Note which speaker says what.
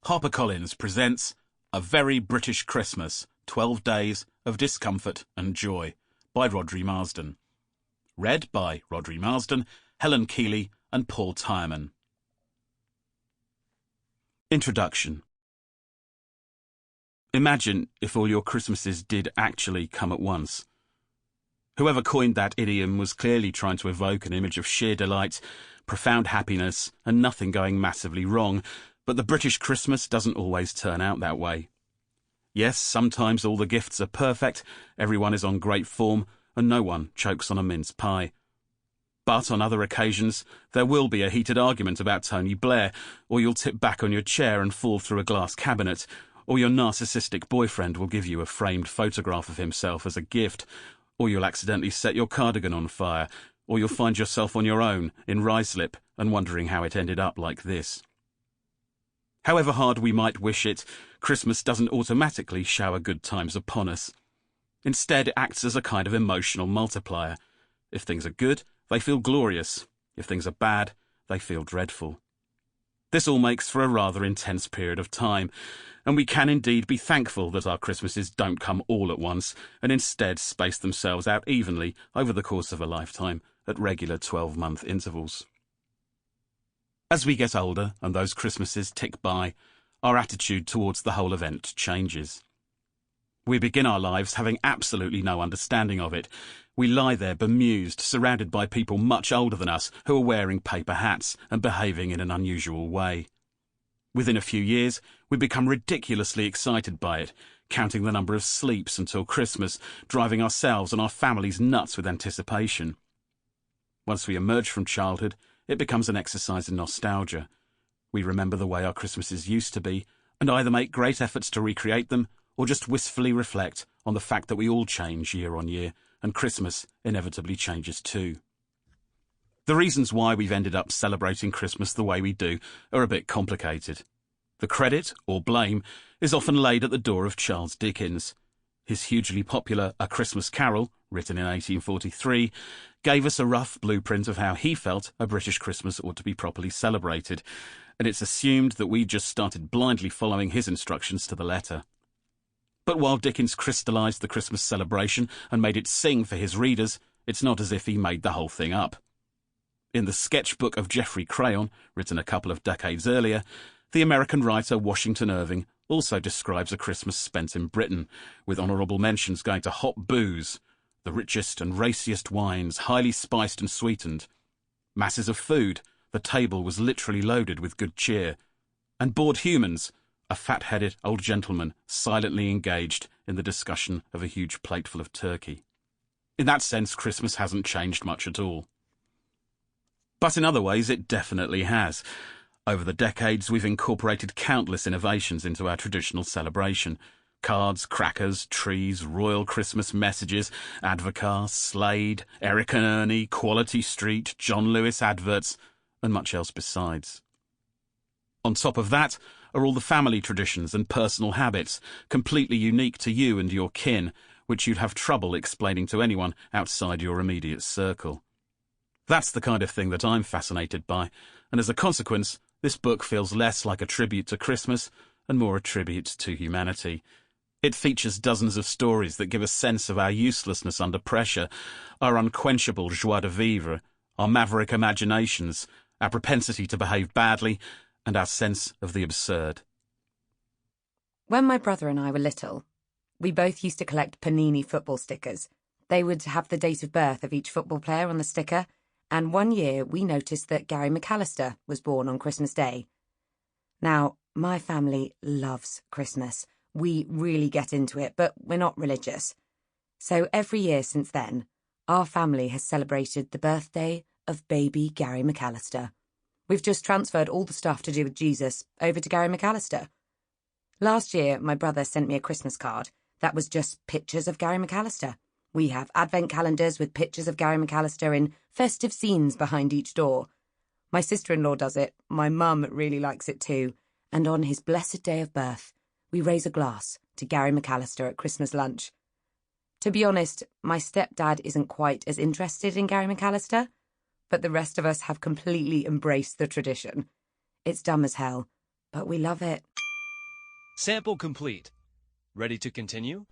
Speaker 1: HarperCollins presents A Very British Christmas, 12 Days of Discomfort and Joy by Rhodri Marsden. Read by Rhodri Marsden, Helen, Keeley and Paul Tyreman. Introduction. Imagine if all your Christmases did actually come at once. Whoever coined that idiom was clearly trying to evoke an image of sheer delight, profound happiness and nothing going massively wrong. But the British Christmas doesn't always turn out that way. Yes, sometimes all the gifts are perfect, everyone is on great form, and no one chokes on a mince pie. But on other occasions, there will be a heated argument about Tony Blair, or you'll tip back on your chair and fall through a glass cabinet, or your narcissistic boyfriend will give you a framed photograph of himself as a gift, or you'll accidentally set your cardigan on fire, or you'll find yourself on your own in Ruislip and wondering how it ended up like this. However hard we might wish it, Christmas doesn't automatically shower good times upon us. Instead, it acts as a kind of emotional multiplier. If things are good, they feel glorious. If things are bad, they feel dreadful. This all makes for a rather intense period of time, and we can indeed be thankful that our Christmases don't come all at once, and instead space themselves out evenly over the course of a lifetime at regular 12-month intervals. As we get older and those Christmases tick by, our attitude towards the whole event changes. We begin our lives having absolutely no understanding of it. We lie there bemused, surrounded by people much older than us who are wearing paper hats and behaving in an unusual way. Within a few years, we become ridiculously excited by it, counting the number of sleeps until Christmas, driving ourselves and our families nuts with anticipation. Once we emerge from childhood, it becomes an exercise in nostalgia. We remember the way our Christmases used to be, and either make great efforts to recreate them, or just wistfully reflect on the fact that we all change year on year, and Christmas inevitably changes too. The reasons why we've ended up celebrating Christmas the way we do are a bit complicated. The credit, or blame, is often laid at the door of Charles Dickens. His hugely popular A Christmas Carol, written in 1843, gave us a rough blueprint of how he felt a British Christmas ought to be properly celebrated, and it's assumed that we just started blindly following his instructions to the letter. But while Dickens crystallised the Christmas celebration and made it sing for his readers, it's not as if he made the whole thing up. In the sketchbook of Geoffrey Crayon, written a couple of decades earlier, the American writer Washington Irving also describes a Christmas spent in Britain, with honourable mentions going to hot booze, the richest and raciest wines, highly spiced and sweetened, masses of food, the table was literally loaded with good cheer, and bored humans, a fat-headed old gentleman silently engaged in the discussion of a huge plateful of turkey. In that sense, Christmas hasn't changed much at all. But in other ways, it definitely has. Over the decades, we've incorporated countless innovations into our traditional celebration. Cards, crackers, trees, royal Christmas messages, Advocar, Slade, Eric and Ernie, Quality Street, John Lewis adverts, and much else besides. On top of that are all the family traditions and personal habits, completely unique to you and your kin, which you'd have trouble explaining to anyone outside your immediate circle. That's the kind of thing that I'm fascinated by, and as a consequence, this book feels less like a tribute to Christmas and more a tribute to humanity. It features dozens of stories that give a sense of our uselessness under pressure, our unquenchable joie de vivre, our maverick imaginations, our propensity to behave badly, and our sense of the absurd.
Speaker 2: When my brother and I were little, we both used to collect Panini football stickers. They would have the date of birth of each football player on the sticker, and one year we noticed that Gary McAllister was born on Christmas Day. Now, my family loves Christmas. We really get into it, but we're not religious. So every year since then, our family has celebrated the birthday of baby Gary McAllister. We've just transferred all the stuff to do with Jesus over to Gary McAllister. Last year, my brother sent me a Christmas card that was just pictures of Gary McAllister. We have advent calendars with pictures of Gary McAllister in festive scenes behind each door. My sister-in-law does it, my mum really likes it too, and on his blessed day of birth, we raise a glass to Gary McAllister at Christmas lunch. To be honest, my stepdad isn't quite as interested in Gary McAllister, but the rest of us have completely embraced the tradition. It's dumb as hell, but we love it.
Speaker 3: Sample complete. Ready to continue?